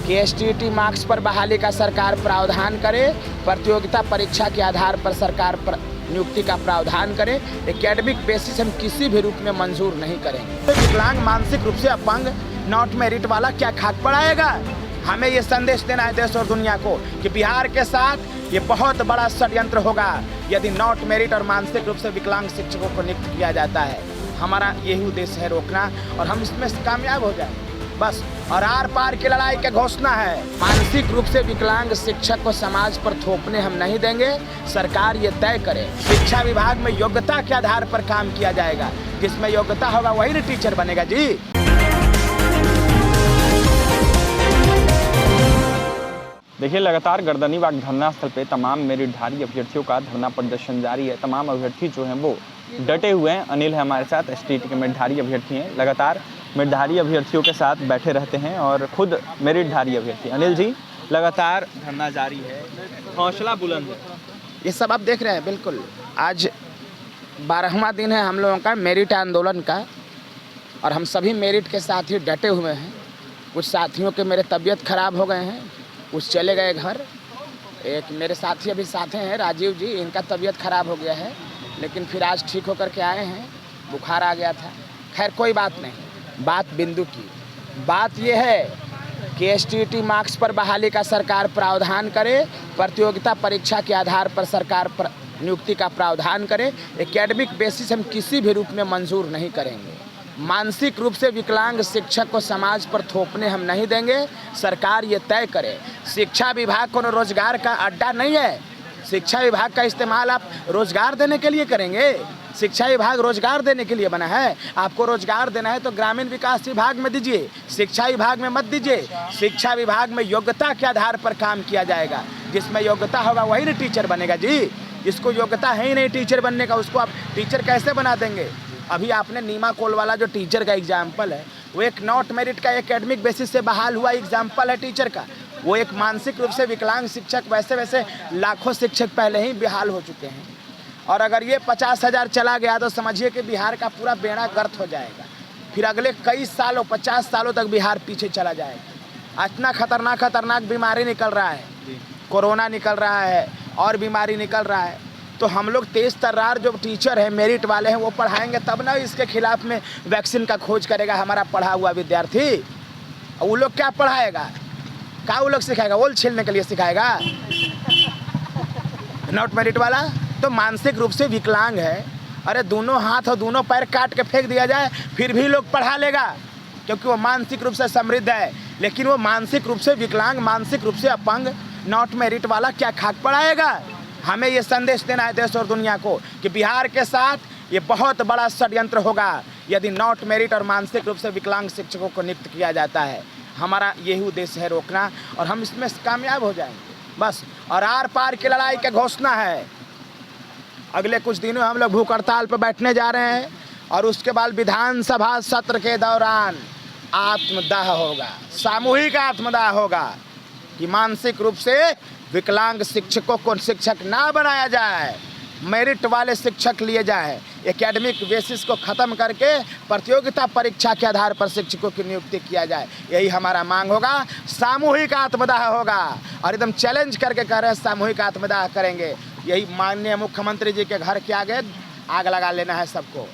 कि STET marks पर बहाली का सरकार प्रावधान करे, प्रतियोगिता परीक्षा के आधार पर सरकार नियुक्ति का प्रावधान करे। एकेडमिक बेसिस हम किसी भी रूप में मंजूर नहीं करेंगे। विकलांग, मानसिक रूप से अपंग, नॉट मेरिट वाला क्या खाक पड़ाएगा? हमें ये संदेश देना है देश और दुनिया को कि बिहार के साथ ये बहुत बड़ा षड्यंत्र होगा यदि नॉट मेरिट और मानसिक रूप से विकलांग शिक्षकों को नियुक्त किया जाता है। हमारा यही उद्देश्य है रोकना, और हम इसमें कामयाब हो जाए बस। और आर पार की लड़ाई का घोषणा है। मानसिक रूप से विकलांग शिक्षक को समाज पर थोपने हम नहीं देंगे। सरकार ये तय करे, शिक्षा विभाग में योग्यता के आधार पर काम किया जाएगा। जिसमें योग्यता होगा वही ना टीचर बनेगा जी। देखिए, लगातार गर्दनीबाग धरना स्थल पे तमाम मेरिटधारी अभ्यर्थियों का धरना प्रदर्शन जारी है। तमाम अभ्यर्थी जो हैं वो डटे हुए हैं। अनिल है हमारे साथ, एसटीईटी के मेरिटधारी अभ्यर्थी हैं। लगातार मेरिटधारी अभ्यर्थियों के साथ बैठे रहते हैं और खुद मेरिटधारी अभ्यर्थी। अनिल जी, लगातार धरना जारी है, हौसला बुलंद है। ये सब आप देख रहे हैं। बिल्कुल, आज 12वां दिन है हम लोगों का मेरिट आंदोलन का, और हम सभी मेरिट के साथी डटे हुए हैं। कुछ साथियों के मेरे तबीयत खराब हो गए हैं, कुछ चले गए घर। एक मेरे साथी अभी साथ हैं, राजीव जी, इनका तबीयत खराब हो गया है, लेकिन फिर आज ठीक होकर के आए हैं। बुखार आ गया था। खैर कोई बात नहीं। बात बिंदु की बात यह है कि एसटीईटी मार्क्स पर बहाली का सरकार प्रावधान करे, प्रतियोगिता परीक्षा के आधार पर सरकार नियुक्ति का प्रावधान करे। एकेडमिक बेसिस हम किसी भी रूप में मंजूर नहीं करेंगे। मानसिक रूप से विकलांग शिक्षक को समाज पर थोपने हम नहीं देंगे। सरकार ये तय करे। शिक्षा विभाग को रोजगार का अड्डा नहीं है। शिक्षा विभाग का इस्तेमाल आप रोजगार देने के लिए करेंगे। शिक्षा विभाग रोजगार देने के लिए बना है। आपको रोजगार देना है तो ग्रामीण विकास विभाग में दीजिए, शिक्षा विभाग में मत दीजिए। शिक्षा विभाग में योग्यता के आधार पर काम किया जाएगा। जिसमें योग्यता होगा वही ना टीचर बनेगा जी। जिसको योग्यता है ही नहीं टीचर बनने का, उसको आप टीचर कैसे बना देंगे? अभी आपने नीमा कोल वाला जो टीचर का एग्जाम्पल है, वो एक नॉट मेरिट का एकेडमिक बेसिस से बहाल हुआ एग्जाम्पल है टीचर का। वो एक मानसिक रूप से विकलांग शिक्षक, वैसे लाखों शिक्षक पहले ही बेहाल हो चुके हैं। और अगर ये 50,000 चला गया तो समझिए कि बिहार का पूरा बेड़ा गर्क हो जाएगा। फिर अगले कई सालों, 50 सालों तक बिहार पीछे चला जाएगा। इतना खतरनाक बीमारी निकल रहा है, कोरोना निकल रहा है और बीमारी निकल रहा है। तो हम लोग तेज तर्रार जो टीचर हैं, मेरिट वाले हैं, वो पढ़ाएंगे तब ना इसके खिलाफ में वैक्सीन का खोज करेगा हमारा पढ़ा हुआ विद्यार्थी। वो लोग क्या पढ़ाएगा? क्या वो लोग सिखाएगा? ओल छीलने के लिए सिखाएगा नॉट मेरिट वाला? तो मानसिक रूप से विकलांग है, अरे दोनों हाथ और दोनों पैर काट के फेंक दिया जाए फिर भी लोग पढ़ा लेगा, क्योंकि वो मानसिक रूप से समृद्ध है। लेकिन वो मानसिक रूप से विकलांग, मानसिक रूप से अपंग, नॉट मेरिट वाला क्या खाक पड़ाएगा? हमें ये संदेश देना है देश और दुनिया को कि बिहार के साथ ये बहुत बड़ा षड्यंत्र होगा यदि नॉट मेरिट और मानसिक रूप से विकलांग शिक्षकों को नियुक्त किया जाता है। हमारा यही उद्देश्य है रोकना, और हम इसमें कामयाब हो जाएंगे बस। और आर पार की लड़ाई का घोषणा है। अगले कुछ दिनों हम लोग भूख हड़ताल पर बैठने जा रहे हैं, और उसके बाद विधानसभा सत्र के दौरान आत्मदाह होगा, सामूहिक आत्मदाह होगा कि मानसिक रूप से विकलांग शिक्षकों को शिक्षक ना बनाया जाए, मेरिट वाले शिक्षक लिए जाए। एकेडमिक बेसिस को ख़त्म करके प्रतियोगिता परीक्षा के आधार पर शिक्षकों की नियुक्ति किया जाए। यही हमारा मांग होगा। सामूहिक आत्मदाह होगा, और एकदम चैलेंज करके कह रहे हैं सामूहिक आत्मदाह करेंगे। यही माननीय मुख्यमंत्री जी के घर के आगे आग लगा लेना है सबको,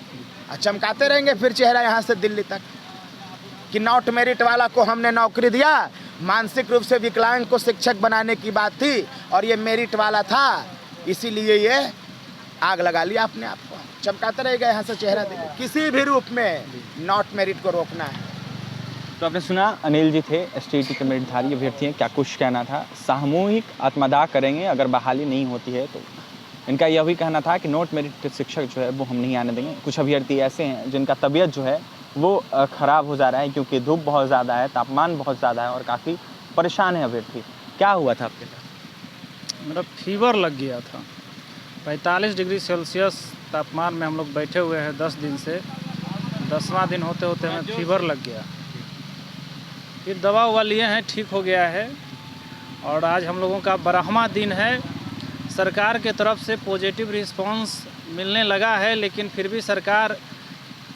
और चमकाते रहेंगे फिर चेहरा यहाँ से दिल्ली तक कि नॉट मेरिट वाला को हमने नौकरी दिया। मानसिक रूप से विकलांग को शिक्षक बनाने की बात थी, और ये मेरिट वाला था, इसीलिए ये आग लगा लिया अपने आप को। चमकाते रहेगा यहाँ से चेहरा देखिए। किसी भी रूप में नॉट मेरिट को रोकना है। तो आपने सुना, अनिल जी थे, एसटीईटी के मेरिटधारी अभ्यर्थी हैं। क्या कुछ कहना था? सामूहिक आत्मदाह करेंगे अगर बहाली नहीं होती है तो। इनका यह भी कहना था कि नॉट मेरिट शिक्षक जो है वो हम नहीं आने देंगे। कुछ अभ्यर्थी ऐसे हैं जिनका तबीयत जो है वो ख़राब हो जा रहा है, क्योंकि धूप बहुत ज़्यादा है, तापमान बहुत ज़्यादा है, और काफ़ी परेशान है अभ्यर्थी। क्या हुआ था आपके साथ? मेरा फीवर लग गया था। 45 डिग्री सेल्सियस तापमान में हम लोग बैठे हुए हैं 10 दिन से। 10वां दिन होते होते हमें फीवर लग गया। फिर दवा उवा लिए हैं, ठीक हो गया है। और आज हम लोगों का 12वां दिन है। सरकार के तरफ से पॉजिटिव रिस्पांस मिलने लगा है, लेकिन फिर भी सरकार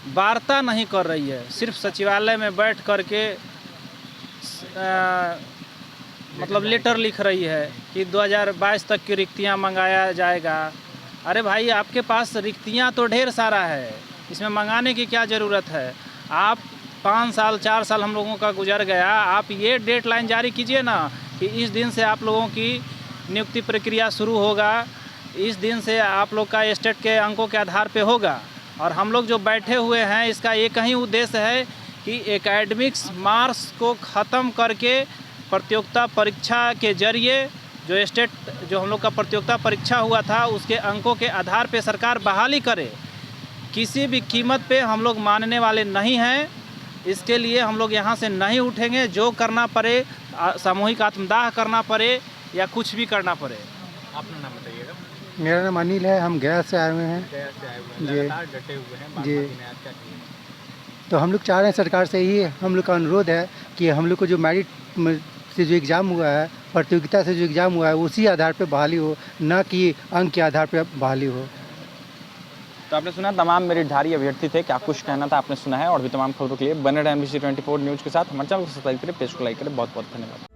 वार्ता नहीं कर रही है। सिर्फ सचिवालय में बैठ कर के मतलब लेटर लिख रही है कि 2022 तक की रिक्तियां मंगाया जाएगा। अरे भाई, आपके पास रिक्तियां तो ढेर सारा है, इसमें मंगाने की क्या ज़रूरत है। आप 5 साल 4 साल हम लोगों का गुजर गया, आप ये डेडलाइन जारी कीजिए ना कि इस दिन से आप लोगों की नियुक्ति प्रक्रिया शुरू होगा, इस दिन से आप लोग का स्टेट के अंकों के आधार पे होगा। और हम लोग जो बैठे हुए हैं, इसका एक ही उद्देश्य है कि एकेडमिक्स मार्क्स को ख़त्म करके प्रतियोगिता परीक्षा के जरिए जो हम लोग का प्रतियोगिता परीक्षा हुआ था, उसके अंकों के आधार पे सरकार बहाली करे। किसी भी कीमत पे हम लोग मानने वाले नहीं हैं। इसके लिए हम लोग यहाँ से नहीं उठेंगे, जो करना पड़े, सामूहिक आत्मदाह करना पड़े या कुछ भी करना पड़े। अपना नाम बताइएगा। मेरा नाम अनिल है, हम गया से आए हुए हैं गया से आए हुए हैं, जी। लगातार डटे हुए हैं, जी। बागमती ने आज क्या किया? तो हम लोग चाह रहे हैं सरकार से ही हम लोग का अनुरोध है कि हम लोग को जो मेरिट से जो एग्ज़ाम हुआ है, प्रतियोगिता से जो एग्ज़ाम हुआ है, उसी आधार पे बहाली हो, न कि अंक के आधार पे बहाली हो। तो आपने सुना तमाम मेरिटधारी अभ्यर्थी थे, क्या कुछ कहना था आपने सुना है। और भी तमाम खबरों के लिए बने रहे MBC 24 न्यूज़ के साथ। हमारे चैनल को सब्सक्राइब करें, पेज को लाइक करें। बहुत बहुत धन्यवाद।